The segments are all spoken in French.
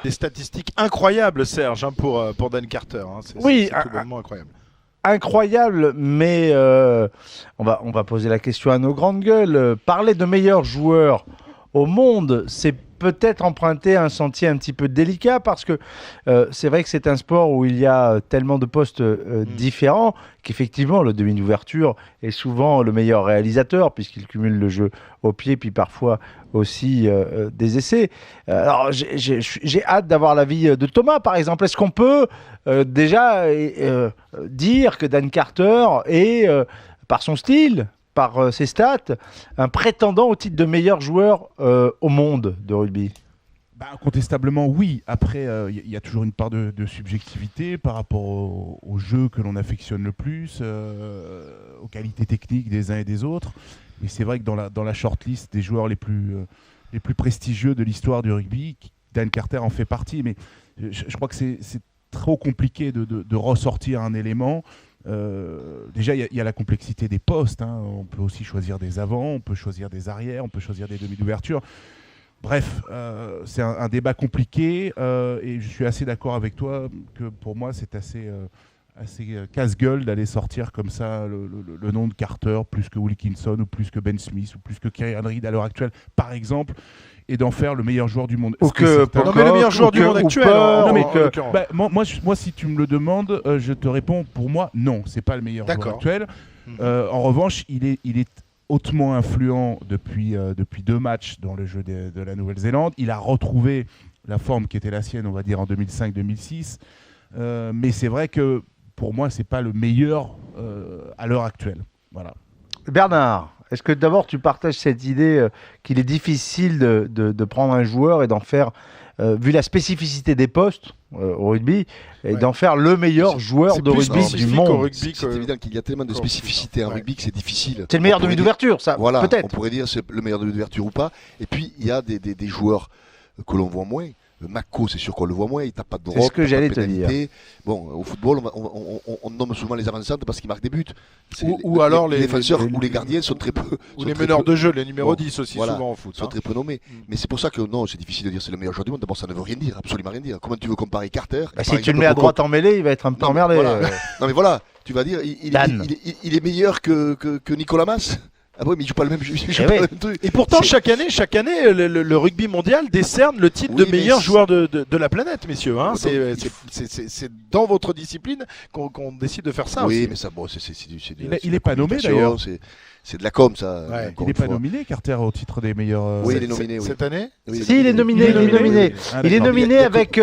Des statistiques incroyables, Serge, hein, pour Dan Carter. Hein. Oui, C'est tout bonnement incroyable. incroyable, mais on va poser la question à nos grandes gueules. Parler de meilleurs joueurs au monde, c'est peut-être emprunter un sentier un petit peu délicat parce que c'est vrai que c'est un sport où il y a tellement de postes différents qu'effectivement le demi d'ouverture est souvent le meilleur réalisateur puisqu'il cumule le jeu au pied puis parfois aussi des essais. Alors j'ai hâte d'avoir l'avis de Thomas par exemple. Est-ce qu'on peut déjà dire que Dan Carter est par son style, par ses stats, un prétendant au titre de meilleur joueur au monde de rugby? Bah, incontestablement, oui. Après, il y a toujours une part de subjectivité par rapport au jeu que l'on affectionne le plus, aux qualités techniques des uns et des autres. Et c'est vrai que dans la shortlist des joueurs les plus prestigieux de l'histoire du rugby, Dan Carter en fait partie. Mais je crois que c'est trop compliqué de ressortir un élément. Déjà, il y a la complexité des postes. Hein. On peut aussi choisir des avants, on peut choisir des arrières, on peut choisir des demi d'ouverture. Bref, c'est un débat compliqué et je suis assez d'accord avec toi que pour moi, c'est assez casse-gueule d'aller sortir comme ça le nom de Carter plus que Wilkinson ou plus que Ben Smith ou plus que Kieran Reid à l'heure actuelle, par exemple, et d'en faire le meilleur joueur du monde. Ou que Non, mais le meilleur joueur du monde actuel. Non, mais l'occurrence. moi, si tu me le demandes, je te réponds, pour moi, non, c'est pas le meilleur joueur actuel. En revanche, il est hautement influent depuis 2 matchs dans le jeu de la Nouvelle-Zélande. Il a retrouvé la forme qui était la sienne, on va dire, en 2005-2006. Mais c'est vrai que, pour moi, c'est pas le meilleur à l'heure actuelle. Voilà. Bernard, est-ce que d'abord tu partages cette idée qu'il est difficile de prendre un joueur et d'en faire, vu la spécificité des postes au rugby, et d'en faire le meilleur joueur de rugby du monde? C'est évident qu'il y a tellement de spécificités en rugby que c'est difficile. C'est le meilleur demi d'ouverture, ça, voilà, peut-être. On pourrait dire c'est le meilleur demi d'ouverture ou pas. Et puis, il y a des joueurs que l'on voit moins. Mako, c'est sûr qu'on le voit moins, il tape pas de drop. C'est ce que j'allais te dire. Bon, au football, on nomme souvent les avant-centres parce qu'ils marquent des buts. Ou alors les défenseurs ou les gardiens sont très peu. Ou les meneurs de jeu, les numéros 10 aussi, voilà, souvent en foot. sont très peu nommés. Mais c'est pour ça que non, c'est difficile de dire c'est le meilleur joueur du monde. D'abord, ça ne veut rien dire, absolument rien dire. Comment tu veux comparer Carter Si tu le mets à droite en mêlée, il va être un peu emmerdé. Voilà. Non, mais voilà, tu vas dire, il est meilleur que Nicolas Mas. Ah oui, mais il joue pas le même, pas le même truc. Et pourtant, chaque année, le rugby mondial décerne le titre de meilleur joueur de la planète, messieurs. Hein. C'est dans votre discipline qu'on décide de faire ça. Oui, aussi. mais ça, bon, il est pas nommé d'ailleurs. C'est de la com, ça. Ouais. Il n'est pas nominé, Carter, au titre des meilleurs. Oui, il est nominé. Oui. Cette année Si, il est nominé. Il est nominé avec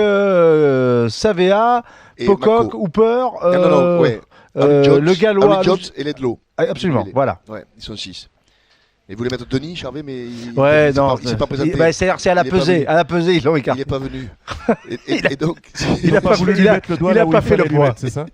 Savea, Pocock, Hooper, le Gallois. Jones et Ledlow. Absolument, voilà. Ouais, ils sont 6. Et vous voulez mettre Denis Charvet, mais il s'est pas présenté. C'est à la pesée. À la pesée, ils l'ont écarté. Il n'est pas venu. Et donc, il n'a pas voulu lui mettre le doigt. Il n'a pas fait le poids. C'est ça.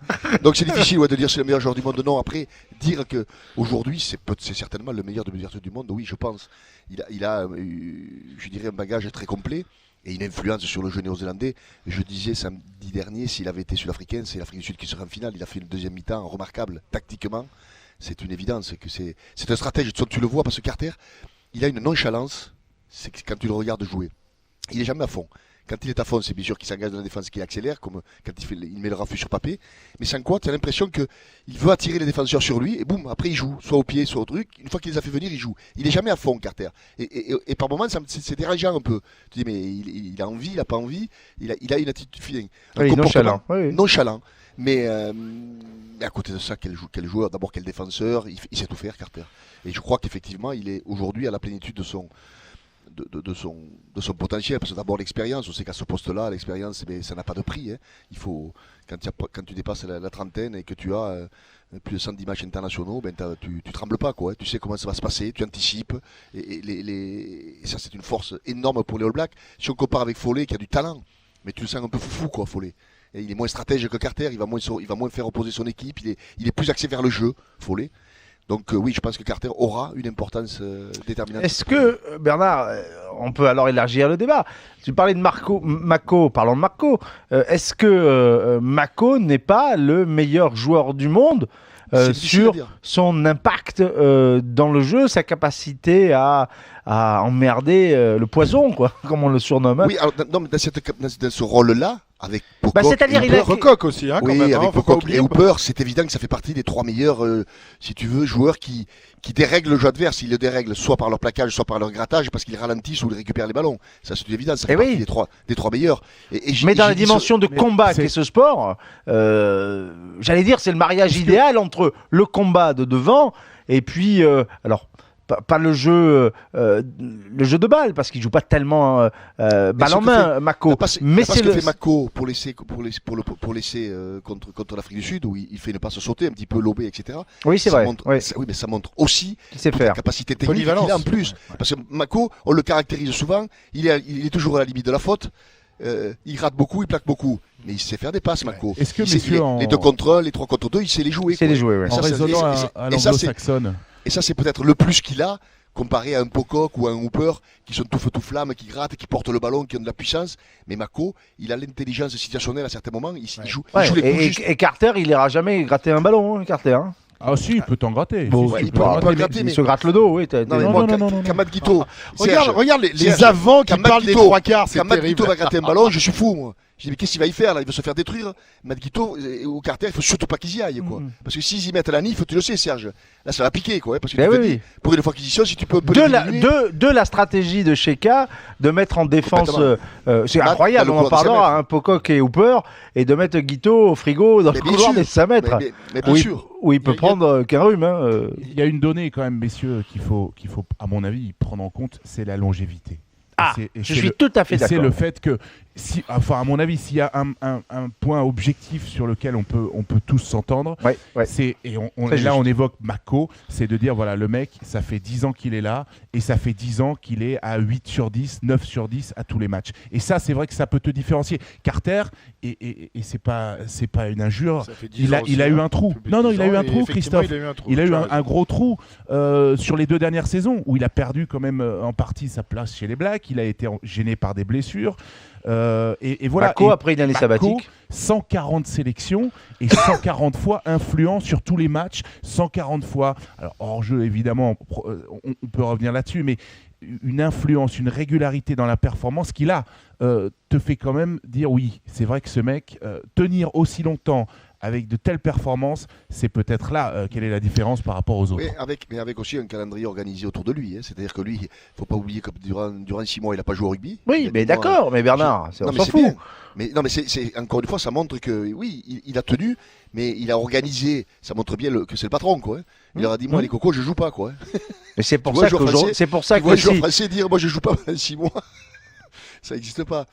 Donc c'est difficile de dire c'est le meilleur joueur du monde. Non, après, dire qu'aujourd'hui, c'est certainement le meilleur de l'ouverture du monde, oui, je pense. Il a je dirais, un bagage très complet. Et une influence sur le jeu néo-zélandais. Je disais samedi dernier, s'il avait été sud-africain, c'est l'Afrique du Sud qui serait en finale. Il a fait une deuxième mi-temps remarquable, tactiquement. C'est une évidence. C'est un stratège. Tu le vois parce que Carter, il a une nonchalance. C'est quand tu le regardes jouer. Il n'est jamais à fond. Quand il est à fond, c'est bien sûr qu'il s'engage dans la défense, qu'il accélère, comme quand il met le raffut sur papier. Mais sans quoi, tu as l'impression qu'il veut attirer les défenseurs sur lui, et boum, après il joue, soit au pied, soit au truc. Une fois qu'il les a fait venir, il joue. Il n'est jamais à fond, Carter. Et par moments, c'est dérangeant un peu. Tu dis, mais il a envie, il n'a pas envie. Il a une attitude fidèle. Nonchalant. Nonchalant. Mais à côté de ça, quel joueur, d'abord quel défenseur, il sait tout faire, Carter. Et je crois qu'effectivement, il est aujourd'hui à la plénitude de son potentiel, parce que d'abord l'expérience, on sait qu'à ce poste-là, l'expérience, ça n'a pas de prix. Hein. Il faut, quand tu dépasses la trentaine et que tu as plus de 110 matchs internationaux, tu trembles pas, quoi. Hein. Tu sais comment ça va se passer, tu anticipes, et ça c'est une force énorme pour les All Blacks. Si on compare avec Foley, qui a du talent, mais tu le sens un peu foufou, quoi, Foley. Et il est moins stratège que Carter, il va moins faire opposer son équipe, il est plus axé vers le jeu, Foley. Donc oui, je pense que Carter aura une importance déterminante. Est-ce que, Bernard, on peut alors élargir le débat. Tu parlais de Mako, parlons de Mako. Est-ce que Mako n'est pas le meilleur joueur du monde C'est difficile à sur dire. son impact dans le jeu, sa capacité à emmerder le poison, quoi, comme on le surnomme. Hein. Oui, alors, non, mais dans ce rôle-là, avec Pocock, c'est-à-dire, et il a- Hooper, Pocock aussi, hein, quand oui, même. avec Faut pas Pocock oublier. et Hooper, c'est évident que ça fait partie des 3 meilleurs, si tu veux, joueurs qui dérèglent le jeu adverse. Ils le dérèglent soit par leur plaquage, soit par leur grattage, parce qu'ils ralentissent ou ils récupèrent les ballons. Ça, c'est évident, ça fait Eh partie oui. des trois meilleurs. Mais dans la j'ai dit dimension de mais combat c'est- qu'est ce sport, j'allais dire c'est le mariage idéal entre le combat de devant et puis alors pas le jeu de balle parce qu'il joue pas tellement balle ce en que main Mako, mais c'est ce que le fait Mako pour l'essai contre l'Afrique du Sud, où il fait une passe sauter un petit peu lobé, etc. oui c'est Ça vrai, montre- oui, oui, mais ça montre aussi qu'il sait la faire. capacité technique qu'il a en Polyvalence. plus. Parce que Mako, on le caractérise souvent, il est toujours à la limite de la faute. Il rate beaucoup, il plaque beaucoup. Mais il sait faire des passes, Mako. Est-ce que, Il sait- messieurs, les 2 contre 1, les 3 contre 2, il sait les jouer. C'est quoi. les jouer, ouais. en ça, c'est- raisonnant et- à et ça, c'est- l'anglo-saxonne, Et ça, c'est peut-être le plus qu'il a, comparé à un Pocock ou à un Hooper, qui sont tout feu tout flamme, qui grattent, qui portent le ballon, qui ont de la puissance. Mais Mako, il a l'intelligence situationnelle à certains moments. Il joue, il Ouais, joue les coups et, justes. et Carter il ira jamais gratter un ballon, hein, Carter. Hein. ah si, il peut t'en gratter. Bon, Si, ouais, si, il peut peut- en il peut gratter, gratter, Il mais- se gratte le dos, oui. Non, mais Non, moi, non, non, non, non. Kamad Guito, Regarde les Serge, avants qui quand parlent des Matt 3 quarts, c'est quand Matt terrible. Guito va gratter un ballon, je suis fou, moi. Je dis, mais qu'est-ce qu'il va y faire là? Il va se faire détruire. Matt Guito ou Carter, il faut surtout pas qu'ils y aillent, quoi. Parce que s'ils y mettent la nif, tu le sais, Serge. Là, ça va piquer, quoi. Parce que Ben tu te oui, dis, oui. pour une fois qu'ils y sont, si tu peux un peu De les la, diminuer, de la stratégie de Sheka de mettre en défense, c'est Matt, incroyable, dans le on en couloir des 5 parlera, mètres. hein, Pocock et Hooper, et de mettre Guito au frigo dans Mais le bien couloir sûr. des 5 mètres, mais bien où, sûr. où il peut Il y a- prendre qu'un rhume. Hein, Il y a une donnée quand même, messieurs, qu'il faut, à mon avis, prendre en compte, c'est la longévité. Ah, Et je c'est suis le- tout à fait et c'est d'accord. le fait que, à mon avis, s'il y a un point objectif sur lequel on peut tous s'entendre, Ouais, ouais. c'est, et Très là juste. on évoque Mako, c'est de dire voilà, le mec, ça fait 10 ans qu'il est là, et ça fait 10 ans qu'il est à 8 sur 10, 9 sur 10 à tous les matchs. Et ça, c'est vrai que ça peut te différencier. Carter, et c'est pas une injure, Ça fait 10 il ans a aussi, eu hein. un trou. Plus Non, de non, 10 il a eu ans, un et trou, effectivement, Christophe. Il a eu un trou. Il a eu tu as un raison. gros trou sur les 2 dernières saisons où il a perdu quand même en partie sa place chez les Blacks. Il a été gêné par des blessures. Et voilà. Mako, Et après une année Mako, sabbatique. 140 sélections et 140 fois influent sur tous les matchs. 140 fois, alors hors jeu évidemment, on peut revenir là-dessus, mais une influence, une régularité dans la performance qu'il a te fait quand même dire oui, c'est vrai que ce mec, tenir aussi longtemps avec de telles performances, c'est peut-être là quelle est la différence par rapport aux autres. Oui, mais avec aussi un calendrier organisé autour de lui. Hein. C'est-à-dire que lui, il ne faut pas oublier que durant 6 mois, il n'a pas joué au rugby. Il Oui, y a mais des mois- d'accord, mais Bernard, on Non, mais s'en c'est fout. bien. Mais non, mais encore une fois, ça montre que oui, il a tenu, mais il a organisé. Ça montre bien que c'est le patron, quoi. Hein. Il leur a dit, moi, les cocos, je joue pas, quoi. Hein. Mais c'est pour Tu vois, ça joueur qu'aujourd'hui, français- c'est pour ça Tu que vois le joueur si- français dire, moi, je joue pas pendant 6 mois. Ça n'existe pas.